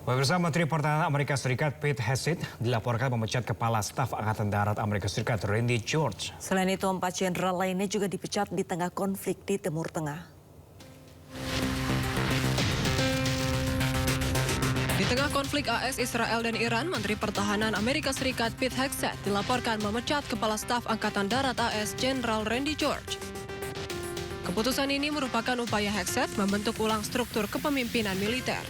Pemirsa, Menteri Pertahanan Amerika Serikat Pete Hegseth dilaporkan memecat Kepala Staf Angkatan Darat Amerika Serikat Randy George. Selain itu, 4 jenderal lainnya juga dipecat di tengah konflik di Timur Tengah. Di tengah konflik AS, Israel dan Iran, Menteri Pertahanan Amerika Serikat Pete Hegseth dilaporkan memecat Kepala Staf Angkatan Darat AS Jenderal Randy George. Keputusan ini merupakan upaya Hegseth membentuk ulang struktur kepemimpinan militer.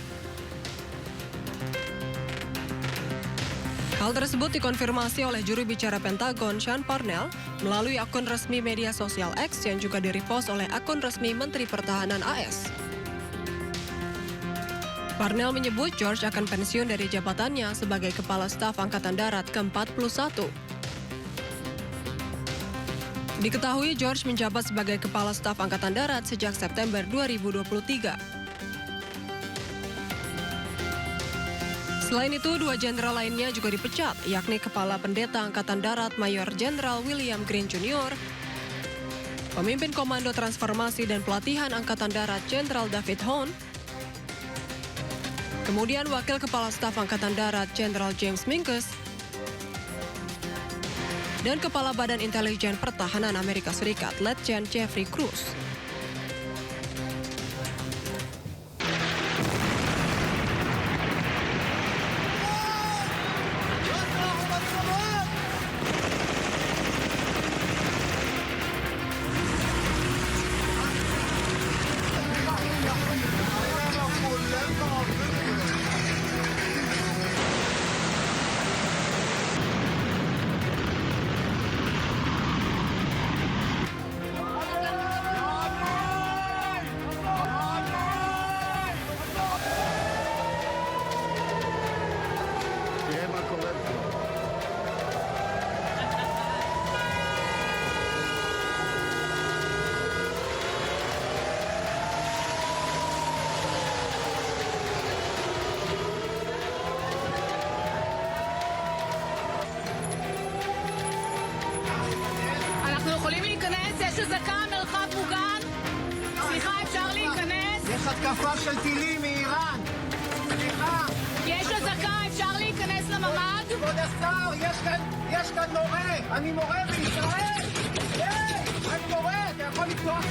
Hal tersebut dikonfirmasi oleh juru bicara Pentagon Sean Parnell melalui akun resmi media sosial X yang juga di-repost oleh akun resmi Menteri Pertahanan AS. Parnell menyebut George akan pensiun dari jabatannya sebagai Kepala Staf Angkatan Darat ke-41. Diketahui George menjabat sebagai Kepala Staf Angkatan Darat sejak September 2023. Selain itu, 2 jenderal lainnya juga dipecat, yakni Kepala Pendeta Angkatan Darat Mayor Jenderal William Green Jr., Pemimpin Komando Transformasi dan Pelatihan Angkatan Darat Jenderal David Hone, kemudian Wakil Kepala Staf Angkatan Darat Jenderal James Minkus, dan Kepala Badan Intelijen Pertahanan Amerika Serikat Letjen Jeffrey Cruz. אנחנו יכולים להיכנס? יש אזעקה, מרחב מוגן? סליחה, אפשר להיכנס? יש התקפה של טילים מאיראן. סליחה. יש אזעקה, אפשר להיכנס לממ"ד? כבוד השר, יש כאן מורה. אני מורה בישראל. אני מורה, אתה יכול לפתוח?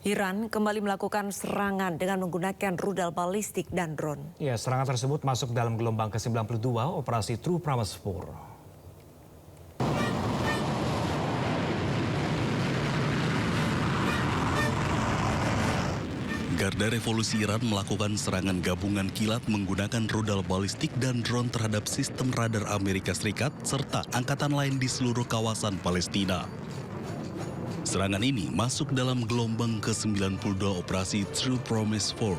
Iran kembali melakukan serangan dengan menggunakan rudal balistik dan drone. Ya, serangan tersebut masuk dalam gelombang ke-92 operasi True Promise 4. Garda Revolusi Iran melakukan serangan gabungan kilat menggunakan rudal balistik dan drone terhadap sistem radar Amerika Serikat serta angkatan lain di seluruh kawasan Palestina. Serangan ini masuk dalam gelombang ke-92 operasi True Promise 4.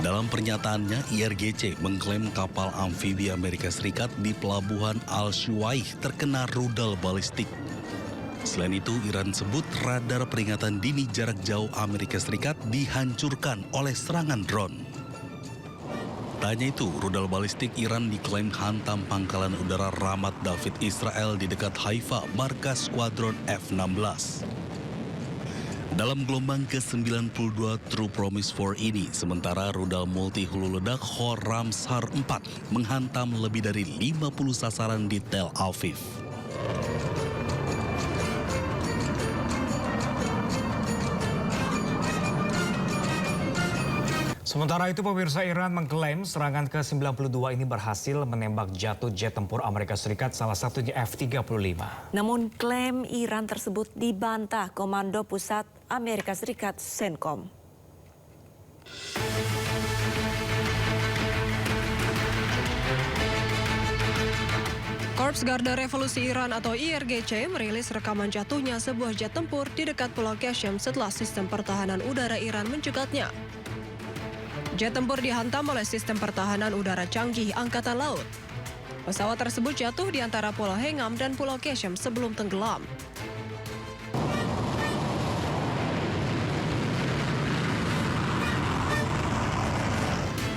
Dalam pernyataannya, IRGC mengklaim kapal amfibi Amerika Serikat di pelabuhan Al-Shuwaih terkena rudal balistik. Selain itu, Iran sebut radar peringatan dini jarak jauh Amerika Serikat dihancurkan oleh serangan drone. Tak hanya itu, rudal balistik Iran diklaim hantam pangkalan udara Ramat David Israel di dekat Haifa, markas skuadron F-16. Dalam gelombang ke-92 True Promise 4 ini, sementara rudal multi hulu ledak Hor Ramsar 4 menghantam lebih dari 50 sasaran di Tel Aviv. Sementara itu, pemirsa, Iran mengklaim serangan ke-92 ini berhasil menembak jatuh jet tempur Amerika Serikat, salah satunya F-35. Namun klaim Iran tersebut dibantah Komando Pusat Amerika Serikat CENTCOM. Korps Garda Revolusi Iran atau IRGC merilis rekaman jatuhnya sebuah jet tempur di dekat Pulau Qasem setelah sistem pertahanan udara Iran mencegatnya. Jet tempur dihantam oleh sistem pertahanan udara canggih Angkatan Laut. Pesawat tersebut jatuh di antara Pulau Hengam dan Pulau Qasem sebelum tenggelam.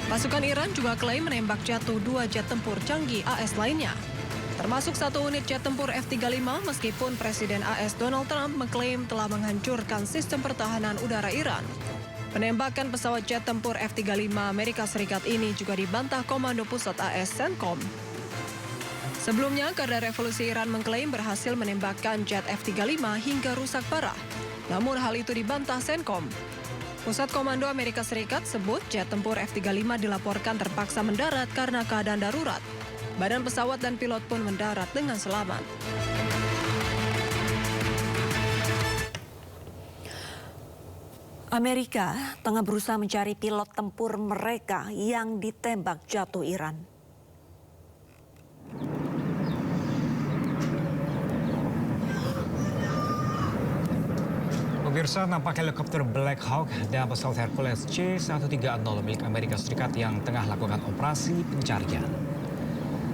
Pasukan Iran juga klaim menembak jatuh 2 jet tempur canggih AS lainnya, termasuk 1 unit jet tempur F-35, meskipun Presiden AS Donald Trump mengklaim telah menghancurkan sistem pertahanan udara Iran. Penembakan pesawat jet tempur F-35 Amerika Serikat ini juga dibantah Komando Pusat AS CENTCOM. Sebelumnya, Garda Revolusi Iran mengklaim berhasil menembakkan jet F-35 hingga rusak parah. Namun hal itu dibantah CENTCOM. Pusat Komando Amerika Serikat sebut jet tempur F-35 dilaporkan terpaksa mendarat karena keadaan darurat. Badan pesawat dan pilot pun mendarat dengan selamat. Amerika tengah berusaha mencari pilot tempur mereka yang ditembak jatuh Iran. Pemirsa, nampak helikopter Black Hawk dan pesawat Hercules C-130 milik Amerika Serikat yang tengah lakukan operasi pencarian.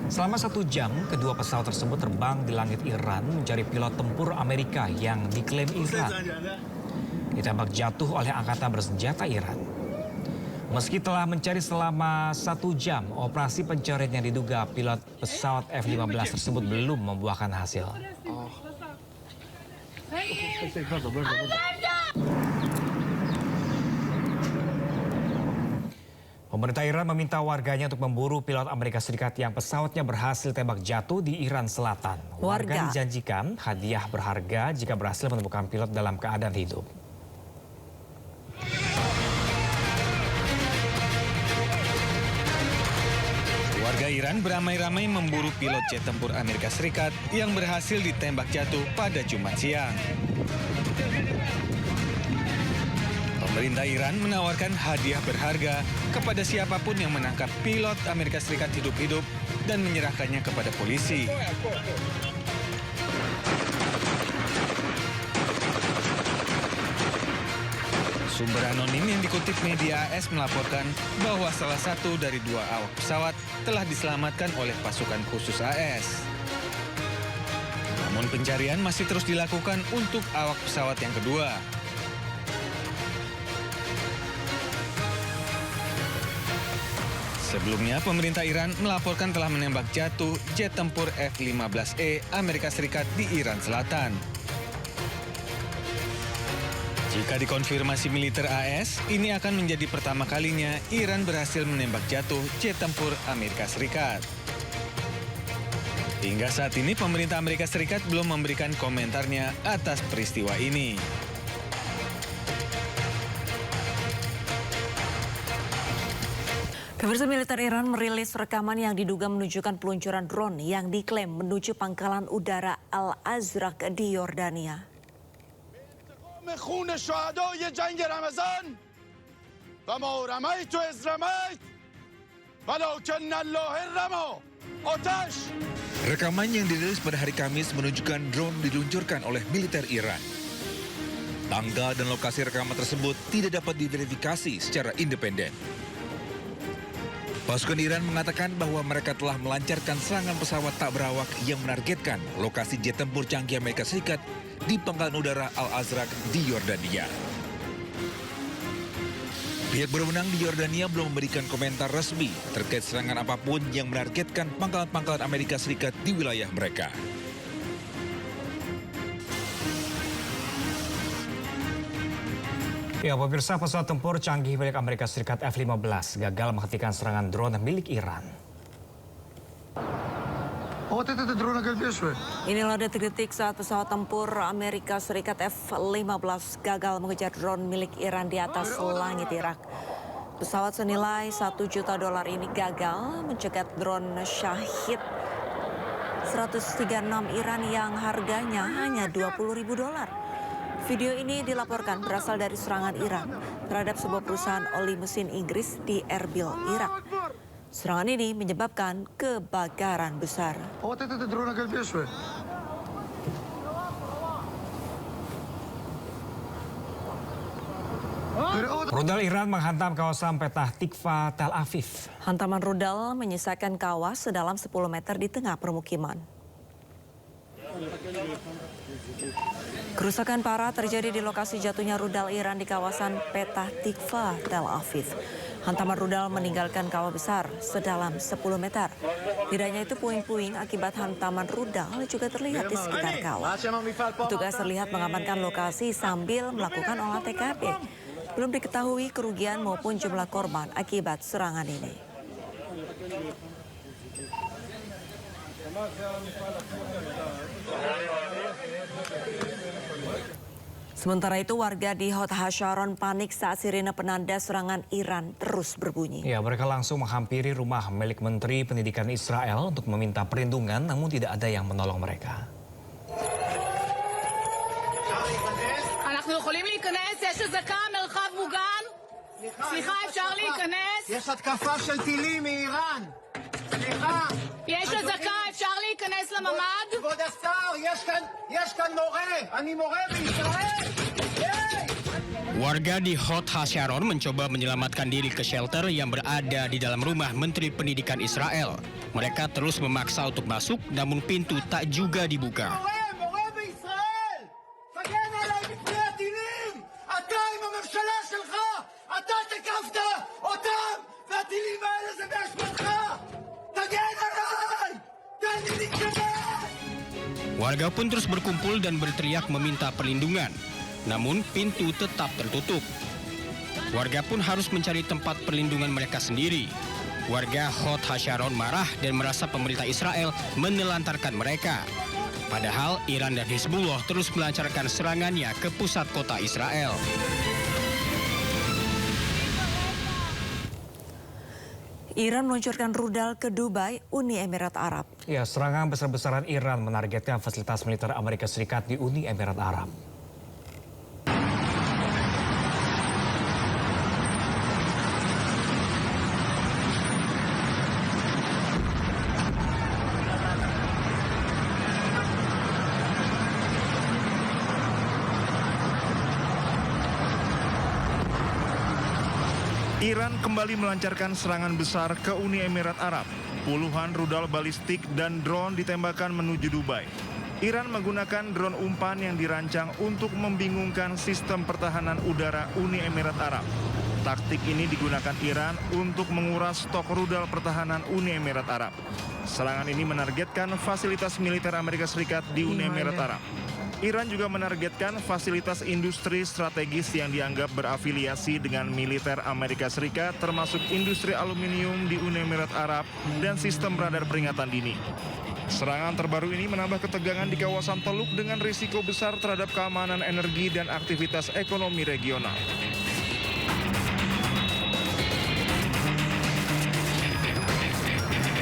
Selama 1 jam, kedua pesawat tersebut terbang di langit Iran mencari pilot tempur Amerika yang diklaim Iran ditembak jatuh oleh angkatan bersenjata Iran. Meski telah mencari selama 1 jam, operasi pencarian yang diduga pilot pesawat F-15 tersebut belum membuahkan hasil. Pemerintah Iran meminta warganya untuk memburu pilot Amerika Serikat yang pesawatnya berhasil tembak jatuh di Iran Selatan. Warga dijanjikan hadiah berharga jika berhasil menemukan pilot dalam keadaan hidup. Warga Iran beramai-ramai memburu pilot jet tempur Amerika Serikat yang berhasil ditembak jatuh pada Jumat siang. Pemerintah Iran menawarkan hadiah berharga kepada siapapun yang menangkap pilot Amerika Serikat hidup-hidup dan menyerahkannya kepada polisi. Sumber anonim yang dikutip media AS melaporkan bahwa salah satu dari 2 awak pesawat telah diselamatkan oleh pasukan khusus AS. Namun pencarian masih terus dilakukan untuk awak pesawat yang kedua. Sebelumnya, pemerintah Iran melaporkan telah menembak jatuh jet tempur F-15E Amerika Serikat di Iran Selatan. Jika dikonfirmasi militer AS, ini akan menjadi pertama kalinya Iran berhasil menembak jatuh jet tempur Amerika Serikat. Hingga saat ini, pemerintah Amerika Serikat belum memberikan komentarnya atas peristiwa ini. Pemirsa, militer Iran merilis rekaman yang diduga menunjukkan peluncuran drone yang diklaim menuju pangkalan udara Al-Azraq di Yordania. خون شهدای جنگ رمضان و ما رميت إذ رميت ولكن الله رمى آتش. Rekaman yang dirilis pada hari Kamis menunjukkan drone diluncurkan oleh militer Iran. Tanggal dan lokasi rekaman tersebut tidak dapat diverifikasi secara independen. Pasukan Iran mengatakan bahwa mereka telah melancarkan serangan pesawat tak berawak yang menargetkan lokasi jet tempur canggih Amerika Serikat di pangkalan udara Al-Azraq di Yordania. Pihak berwenang di Yordania belum memberikan komentar resmi terkait serangan apapun yang menargetkan pangkalan-pangkalan Amerika Serikat di wilayah mereka. Ya, pemirsa, pesawat tempur canggih milik Amerika Serikat F-15 gagal menghentikan serangan drone milik Iran. Inilah detik-detik saat pesawat tempur Amerika Serikat F-15 gagal mengejar drone milik Iran di atas langit Irak. Pesawat senilai $1 juta ini gagal mencegat drone Shahid 136 Iran yang harganya hanya $20.000. Video ini dilaporkan berasal dari serangan Iran terhadap sebuah perusahaan oli mesin Inggris di Erbil, Irak. Serangan ini menyebabkan kebakaran besar. Rudal Iran menghantam kawasan Petah Tikva, Tel Aviv. Hantaman rudal menyisakan kawah sedalam 10 meter di tengah permukiman. Kerusakan parah terjadi di lokasi jatuhnya rudal Iran di kawasan Petah Tikva, Tel Aviv. Hantaman rudal meninggalkan kawah besar sedalam 10 meter. Tidak hanya itu, puing-puing akibat hantaman rudal juga terlihat di sekitar kawah. Petugas terlihat mengamankan lokasi sambil melakukan olah TKP. Belum diketahui kerugian maupun jumlah korban akibat serangan ini. Sementara itu, warga di Hod Hasharon panik saat sirine penanda serangan Iran terus berbunyi. Ya, mereka langsung menghampiri rumah milik Menteri Pendidikan Israel untuk meminta perlindungan, namun tidak ada yang menolong mereka. אנחנו יכולים להיכנס? יש אזעקה, מרחב מוגן? סליחה, אפשר להיכנס? יש התקפה של טילים מאיראן. סליחה. יש אזעקה, אפשר להיכנס לממ"ד? כבוד השר, יש כאן מורה. אני מורה בישראל. Warga di Hod Hasharon mencoba menyelamatkan diri ke shelter yang berada di dalam rumah Menteri Pendidikan Israel. Mereka terus memaksa untuk masuk, namun pintu tak juga dibuka. מורה בישראל. תגן עליי מפני הטילים. אתה עם הממשלה שלך. אתה תקפת אותם. והטילים האלה זה באשמתך. תגן עליי. תן לי להתקדם. Warga pun terus berkumpul dan berteriak meminta perlindungan. Namun pintu tetap tertutup. Warga pun harus mencari tempat perlindungan mereka sendiri. Warga Hod Hasharon marah dan merasa pemerintah Israel menelantarkan mereka. Padahal Iran dan Hizbullah terus melancarkan serangannya ke pusat kota Israel. Iran meluncurkan rudal ke Dubai, Uni Emirat Arab. Ya, serangan besar-besaran Iran menargetkan fasilitas militer Amerika Serikat di Uni Emirat Arab. Iran kembali melancarkan serangan besar ke Uni Emirat Arab. Puluhan rudal balistik dan drone ditembakkan menuju Dubai. Iran menggunakan drone umpan yang dirancang untuk membingungkan sistem pertahanan udara Uni Emirat Arab. Taktik ini digunakan Iran untuk menguras stok rudal pertahanan Uni Emirat Arab. Serangan ini menargetkan fasilitas militer Amerika Serikat di Uni Emirat Arab. Iran juga menargetkan fasilitas industri strategis yang dianggap berafiliasi dengan militer Amerika Serikat, termasuk industri aluminium di Uni Emirat Arab dan sistem radar peringatan dini. Serangan terbaru ini menambah ketegangan di kawasan Teluk dengan risiko besar terhadap keamanan energi dan aktivitas ekonomi regional.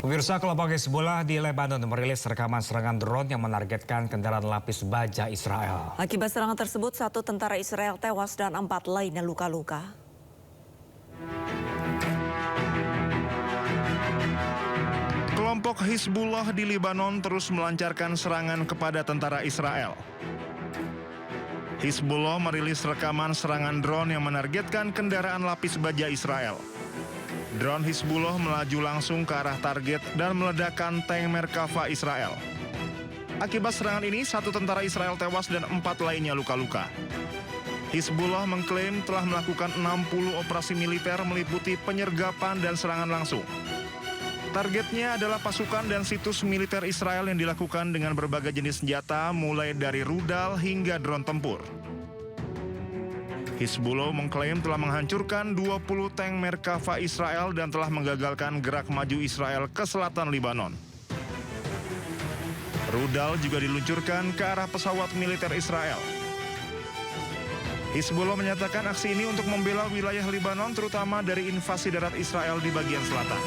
Pemirsa, kelompok Hizbullah di Lebanon merilis rekaman serangan drone yang menargetkan kendaraan lapis baja Israel. Akibat serangan tersebut, 1 tentara Israel tewas dan 4 lainnya luka-luka. Kelompok Hizbullah di Lebanon terus melancarkan serangan kepada tentara Israel. Hizbullah merilis rekaman serangan drone yang menargetkan kendaraan lapis baja Israel. Drone Hizbullah melaju langsung ke arah target dan meledakkan tank Merkava Israel. Akibat serangan ini, 1 tentara Israel tewas dan 4 lainnya luka-luka. Hizbullah mengklaim telah melakukan 60 operasi militer meliputi penyergapan dan serangan langsung. Targetnya adalah pasukan dan situs militer Israel yang dilakukan dengan berbagai jenis senjata mulai dari rudal hingga drone tempur. Hizbullah mengklaim telah menghancurkan 20 tank Merkava Israel dan telah menggagalkan gerak maju Israel ke selatan Libanon. Rudal juga diluncurkan ke arah pesawat militer Israel. Hizbullah menyatakan aksi ini untuk membela wilayah Libanon terutama dari invasi darat Israel di bagian selatan.